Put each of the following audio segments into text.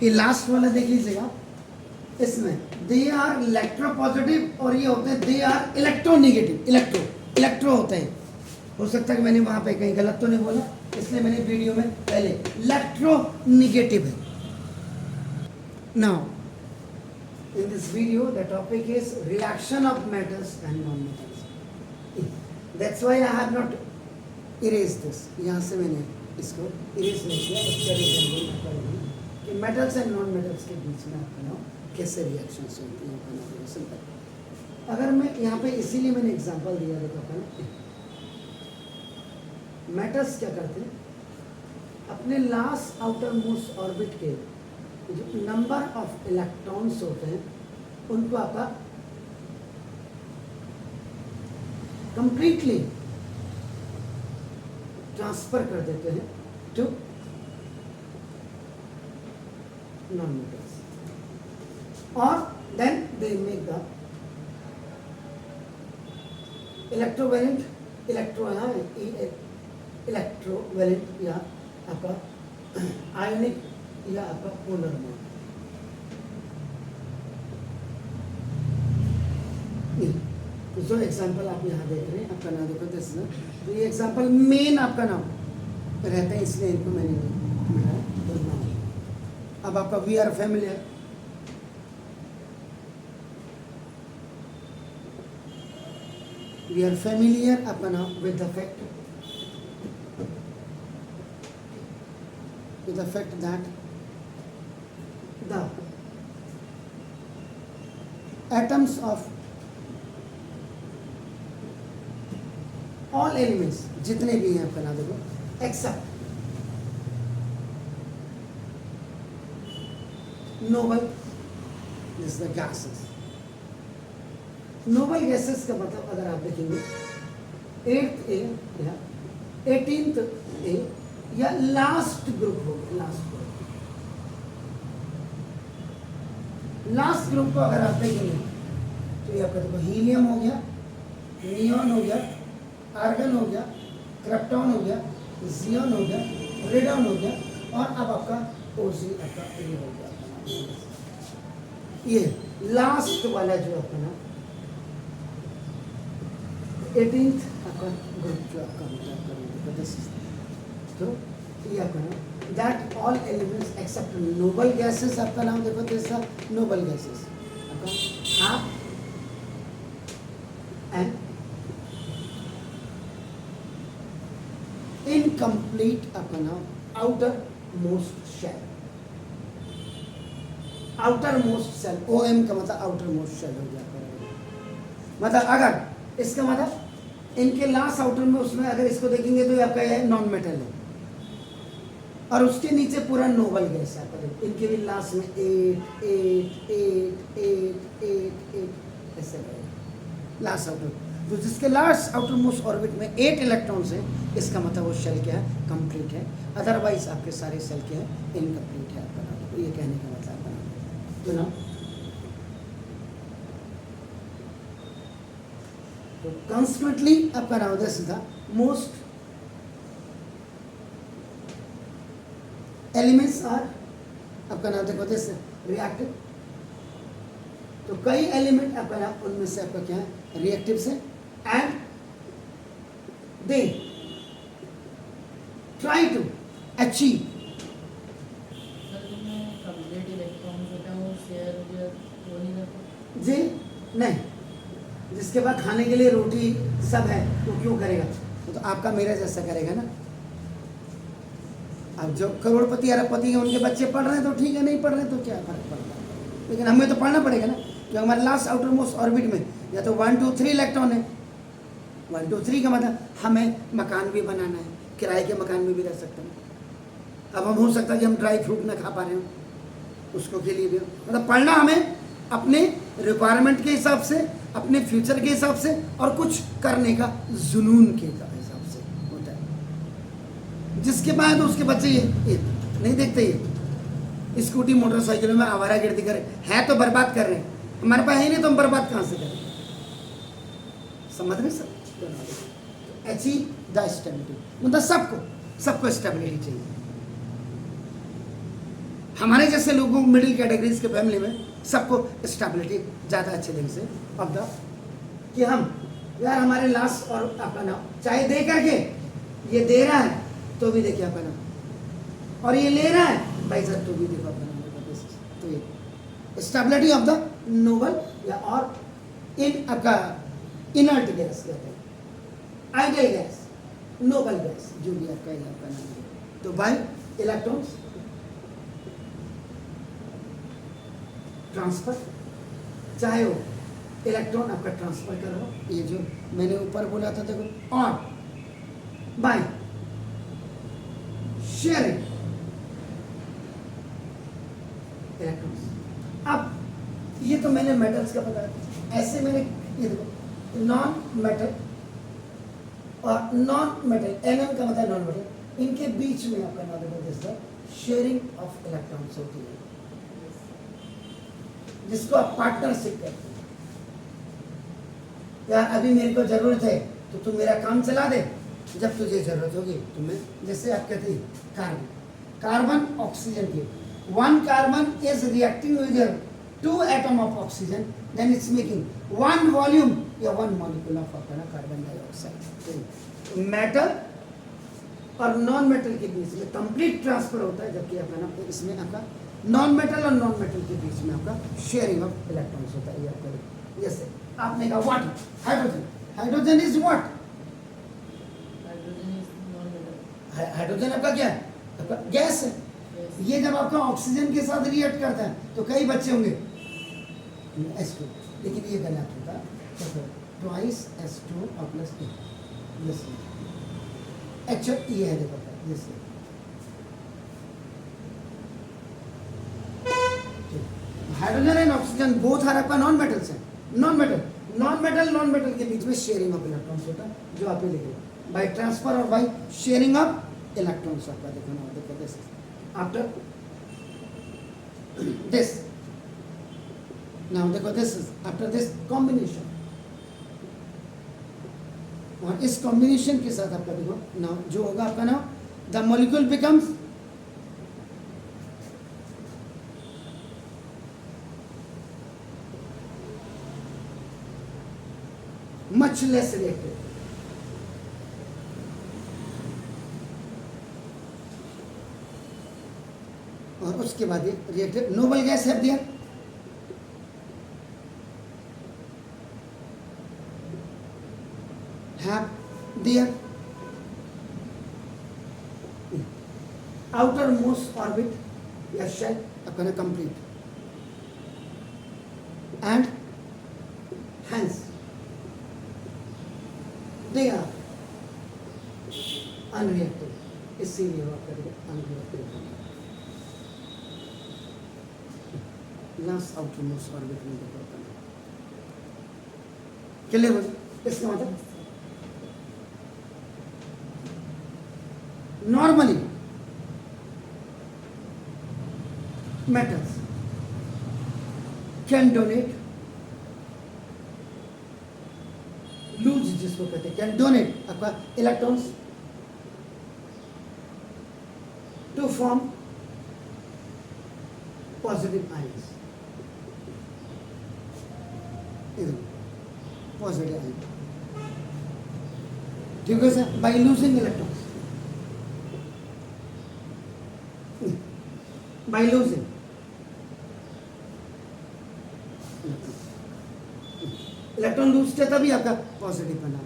ये लास्ट वाला देख लीजिएगा, इसमें दे आर इलेक्ट्रोपॉजिटिव और ये होते हैं दे आर इलेक्ट्रोनेगेटिव। इलेक्ट्रो होते हैं। हो सकता है कि मैंने वहां पे कहीं गलत तो नहीं बोला, इसलिए मैंने वीडियो में पहले इलेक्ट्रोनेगेटिव है। Now in this video the topic is reaction of metals and non metals. That's why I have not erase this. यहाँ से मैंने इसको इरेज नहीं किया, उसका रीजन कि मेटल्स एंड नॉन मेटल्स के बीच में आपका नाम कैसे रिएक्शंस होती हैं अपना सिंपल। अगर मैं यहाँ पे इसीलिए मैंने एग्जांपल दिया था अपना, मेटल्स क्या करते हैं, अपने लास्ट आउटर मोस्ट ऑर्बिट के जो नंबर ऑफ इलेक्ट्रॉन्स होते हैं उनको आपका कंप्लीटली ट्रांसफर कर देते हैं टू नॉन मेटल्स और then they make the electrovalent electrovalent या आपका आयनिक या आपका पोलर बॉन्ड। जो एग्जांपल आप यहाँ देख रहे हैं, आपका नाम देखो दिस, तो ये एग्जांपल मेन आपका नाम रहता है, इसलिए इनको मैंने नहीं। अब आपका वी आर फैमिलियर, आपका नाम with the fact that the atoms of all elements जितने भी हैं आपका नाम देखो except noble, this is the gases. noble gases का मतलब अगर आप देखेंगे 8th A या 18th A या लास्ट ग्रुप होगा, लास्ट ग्रुप को अगर आप देखेंगे तो ये आपका देखो हीलियम हो गया, नियॉन हो गया, आर्गन हो गया, क्रिप्टॉन हो गया, जियॉन हो गया, रेडॉन हो गया और अब आपका ओजी आपका ये हो गया। ये लास्ट वाला जो आपका ना 18th आपका ग्रुप जो आपका होता है, तो ये आपका नाम that all elements except noble gases, आपका नाम देखो जैसा नोबल गैसेस आपका हाफ एंड इनकम्प्लीट आपका नाम outermost shell. Outermost shell, OM का मतलब आउटर मोस्ट शेल हो गया। मतलब अगर इसका मतलब इनके लास्ट आउटर में उसमें अगर इसको देखेंगे तो ये आपका यह नॉन मेटल है और उसके नीचे पूरा नोबल गैस है आपका देखो, इनके भी लास्ट में 8 8 8 8 8 8 ऐसे रहेगा लास्ट आउटर। तो जिसके लास्ट आउटर मोस्ट ऑर्बिट में 8 इलेक्ट्रॉन्स हैं, इसका मतलब वो शेल क्या है, कंप्लीट है। अदरवाइज आपके सारे शेल क्या है, इनकम्प्लीट है आपका नाम। तो ये कहने का मतलब आपका नाम तो ना, तो कॉन्स्टेंटली आपका नाम होता है सीधा मोस्ट एलिमेंट्स आर आपका नाम देखो जैसे रिएक्टिव। तो कई एलिमेंट आपका नाम उनमें से आपका क्या है, रिएक्टिव से, and they try to achieve. जी नहीं, जिसके बाद खाने के लिए रोटी सब है वो क्यों करेगा, तो आपका मेरा जैसा करेगा ना। अब जो करोड़पति अरबपति हैं उनके बच्चे पढ़ रहे हैं तो ठीक है, नहीं पढ़ रहे तो क्या फर्क पड़ता है, लेकिन हमें तो पढ़ना पड़ेगा ना, क्योंकि हमारे लास्ट आउटर मोस्ट ऑर्बिट में या तो 1 2 3 इलेक्ट्रॉन है। 1 2 3 का मतलब हमें मकान भी बनाना है, किराए के मकान में भी रह सकते हैं। अब हम हो सकता है कि हम ड्राई फ्रूट ना खा पा रहे हो, उसको के लिए भी मतलब पढ़ना हमें अपने रिक्वायरमेंट के हिसाब से, अपने फ्यूचर के हिसाब से और कुछ करने का जुनून के हिसाब से होता है। जिसके बाद उसके बच्चे ये नहीं देखते, ये स्कूटी मोटरसाइकिलों में आवारागर्दी कर है तो बर्बाद कर रहे हैं, हमारे पास है नहीं तो हम बर्बाद कहाँ से करें, समझ रहे सब। अचीव द स्टेबिलिटी मतलब सबको स्टेबिलिटी चाहिए। हमारे जैसे लोगों को मिडिल कैटेगरीज के फैमिली में सबको स्टेबिलिटी ज़्यादा अच्छे ढंग से ऑफ द कि हम यार हमारे लास्ट और आपका नाम चाहे दे करके ये दे रहा है तो भी देखिए आपका नाम और ये ले रहा है भाई साहब तो भी देखो आपका नाम। तो ये स्टेबिलिटी ऑफ द नोबल या और इन आपका इनर्ट गैस कहते हैं, आइडियल गैस, नोबल गैस, जो भी आपका नाम है। तो बाय इलेक्ट्रॉन्स ट्रांसफर, चाहे वो इलेक्ट्रॉन आपका ट्रांसफर कर रहा हो, ये जो मैंने ऊपर बोला था देखो, और बाय शेयरिंग इलेक्ट्रॉन्स। अब ये तो मैंने मेटल्स का बताया, ऐसे मैंने ये देखो नॉन मेटल और नॉन मेटल, एनएम का मतलब नॉन मेटल, इनके बीच में आपका नाम देखो जैसा शेयरिंग ऑफ इलेक्ट्रॉन्स होती है, जिसको आप पार्टनरशिप कहते हैं। यार अभी मेरे को जरूरत है तो तू मेरा काम चला दे, जब तुझे जरूरत होगी तो मैं, जैसे आप कहते हैं कार्बन, कार्बन ऑक्सीजन की, one carbon is reacting with two atom of oxygen, then it's making one volume या one molecule of carbon dioxide. Metal और नॉन मेटल के बीच में कंप्लीट ट्रांसफर होता है, जबकि आपका ना इसमें आपका नॉन मेटल और नॉन मेटल के बीच में आपका शेयरिंग ऑफ इलेक्ट्रॉन्स होता है। ये आपका जैसे आपने कहा water, hydrogen, hydrogen is what, hydrogen आपका क्या है, आपका गैस है। ये जब आपका ऑक्सीजन के साथ रिएक्ट करता है तो कई बच्चे होंगे H2, लेकिन ये गलत होता है, ट्वाइस H2 और प्लस H ये है देखो जैसे hydrogen and oxygen both are आपका नॉन मेटल्स हैं, नॉन मेटल के बीच में शेयरिंग ऑफ इलेक्ट्रॉन्स होता है, जो आप लिखे बाय ट्रांसफर और बाय शेयरिंग ऑफ इलेक्ट्रॉन्स आपका देखो दिस आफ्टर दिस नाउ देखो दिस आफ्टर दिस कॉम्बिनेशन, और इस कॉम्बिनेशन के साथ आपका देखो नाउ जो होगा आपका now the molecule becomes much less reactive, और उसके बाद ये रिएक्टिव नोबल गैस है दिया, have their outermost orbit या shell अपना complete and hence they are unreactive, इसीलिए वो आपका unreactive लास्ट outermost orbit में देखो क्लियर हो जाए। इसका मतलब normally metals can donate, lose जिसको कहते हैं, कैन डोनेट आपका electrons to form positive ions, positive ion, ठीक है sir, by losing electrons, by losing electron lose किया तभी आपका पॉजिटिव बना,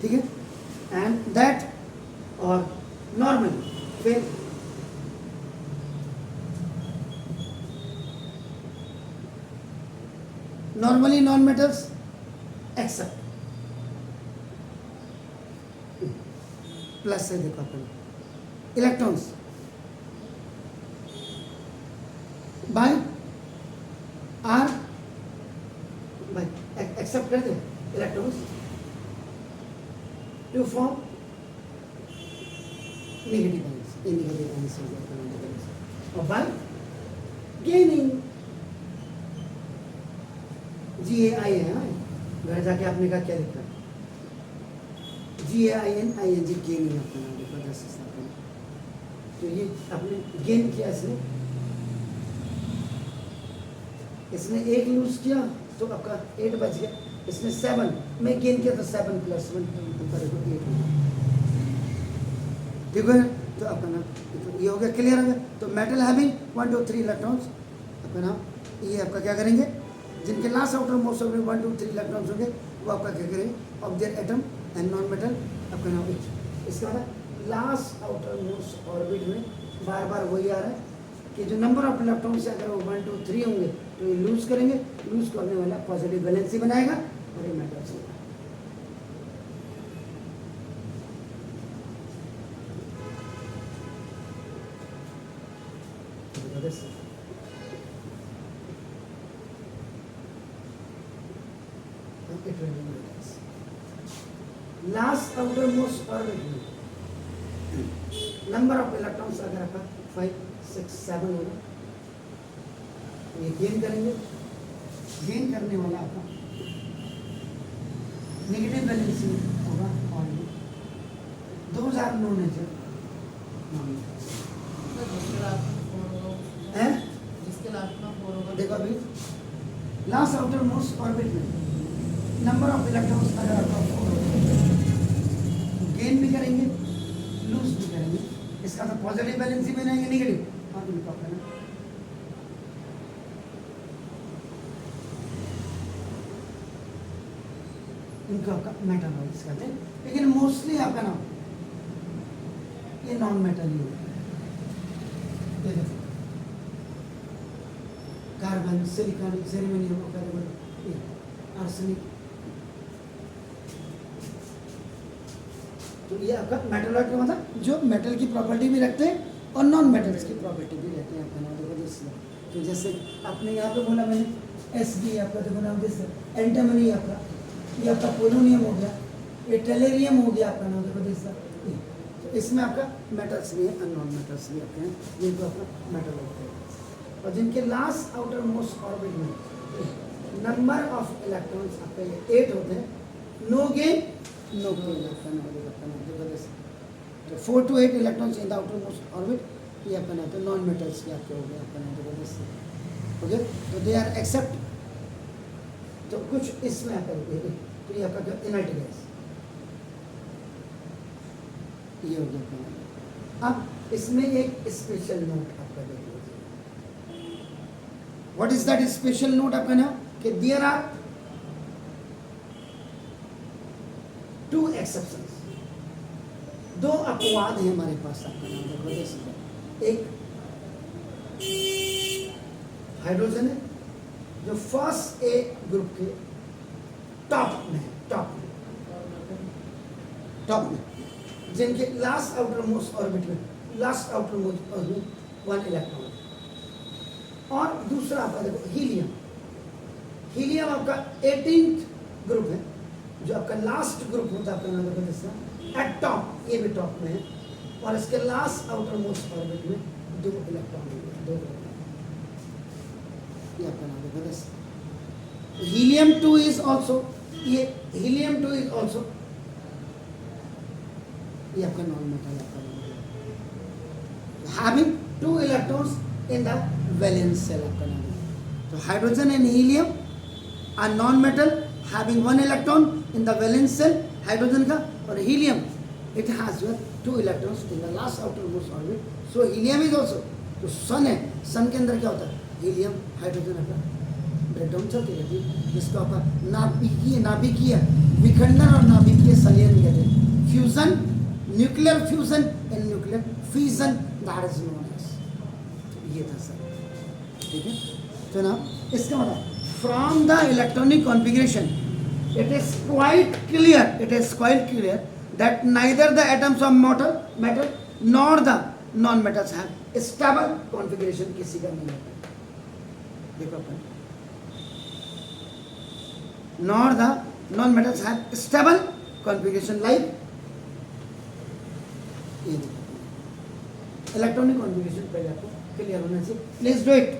ठीक है। एंड दैट और नॉर्मली फिर normally non metals accept plus से देखो अपन electrons by or by accept कर दे electrons to form negative ions, negative ions और बाय गेनिंग GAIN है, घर जाके आपने कहा क्या लिखा GAIN ING गेनिंग अपना तो ये आपने गेन किया, इसने 1 लूज किया तो आपका 8 बच गया, इसने 7 में गेन किया तो 7 + 1 8, ठीक है। तो आपका नाम तो ये हो गया, क्लियर हो गया। तो मेटल हैविंग 1 2 3 इलेक्ट्रॉन्स, आपका नाम ये आपका क्या करेंगे, जिनके last outer most of 1 2 3 electrons होंगे वो आपका क्या करेंगे, of their atom and non metal, आपका नाम इसका मतलब लास्ट आउटर मोस्ट ऑर्बिट में बार बार वही आ रहा है कि जो नंबर ऑफ इलेक्ट्रॉन्स है अगर वो 1 2 3 होंगे तो ये लूज करेंगे, लूज करने वाला पॉजिटिव वैलेंसी बनाएगा और ये मेटल्स होगा। लास्ट आउटर मोस्ट ऑर्बिट में नंबर ऑफ इलेक्ट्रॉन्स अगर आपका 5 6 7 होगा तो ये गेन करेंगे, गेन करने वाला आपका नेगेटिव वैलेंसी होगा और दोज आर नोन एज जिसके लास्ट में 4 होगा। देखो अभी लास्ट आउटर मोस्ट ऑर्बिट में नंबर ऑफ इलेक्ट्रॉन्स अगर आपका 4 होगा गेन भी करेंगे लूज भी करेंगे, इसका तो पॉजिटिव वैलेंसी बनाएंगे नेगेटिव और इनको अपना इनको आपका मेटल वाइज कहते हैं, लेकिन मोस्टली आपका नाम ये नॉन मेटल ही होता है। ये देखो कार्बन, सिलिकॉन, सेरेनियम, आर्सेनिक, तो ये आपका मेटलॉइड का मतलब जो मेटल की प्रॉपर्टी भी रखते हैं और नॉन मेटल्स की प्रॉपर्टी भी रहते हैं आपका नाम देखो जैसे, तो जैसे आपने यहाँ पे बोला मैंने Sb आपका देखो नाम जैसे एंटीमनी आपका, ये आपका पोलोनियम हो गया, ये टेलेरियम हो गया आपका नाम देखो जैसा, तो इसमें आपका मेटल्स भी है और नॉन मेटल्स भी आते हैं जिनको आपका मेटल होते हैं, और जिनके लास्ट आउटर मोस्ट ऑर्बिट में नंबर ऑफ इलेक्ट्रॉन्स आपका ये 8 होते हैं, नो गेन नो गेन आपका नाम देखो जैसे, तो 4 to 8 electrons in the outer most orbit ये आपका नाम तो नॉन मेटल्स के आपके हो गए आपका नाम देखो जैसे, ओके। तो दे आर एक्सेप्ट, तो कुछ इसमें आपका तो ये आपका इनर्ट गैस ये हो गया। अब इसमें एक स्पेशल नोट आपका देख लीजिए, what is that special note आपका नाम कि देयर आर 2 एक्सेप्शंस, 2 अपवाद हैं हमारे पास आपका नाम देखो जैसे, एक हाइड्रोजन है जो फर्स्ट ए ग्रुप के टॉप में है, टॉप में जिनके लास्ट आउटर मोस्ट ऑर्बिट में 1 इलेक्ट्रॉन, और दूसरा आपका देखो हीलियम आपका 18th ग्रुप है जो आपका लास्ट ग्रुप होता है आपका नाम देखो जैसा एट टॉप, ये भी टॉप में है, और इसके लास्ट आउटर मोस्ट ऑर्बिट में 2 इलेक्ट्रॉन है, 2 ये आपका नाम देखो जैसा। हीलियम 2 इज ऑल्सो, ये हीलियम 2 इज ऑल्सो ये आपका नॉन मेटल आपका having 2 electrons in the valence shell आपका नाम। तो hydrogen and helium are non metal having 1 electron in the valence shell hydrogen का, और helium it has 2 electrons in the last outermost orbit, so helium is also, तो सन है, सन के अंदर क्या होता है हीलियम हाइड्रोजन आपका ब्रेकडाउन चलती रहती है, जिसको आपका नाभिकीय विखंडन और नाभिकीय संलयन कहते हैं, fusion, nuclear fusion and nuclear fission, that is known as, ये था सर, ठीक है। तो ना इसका मतलब from the electronic configuration it is quite clear that neither the atoms of metal nor the non-metals have stable configuration, किसी का नहीं होता, देखो अपन, nor the non-metals have stable configuration like ये देखो इलेक्ट्रॉनिक कॉन्फ़िगरेशन पहले आपको क्लियर होना चाहिए, प्लीज डू इट।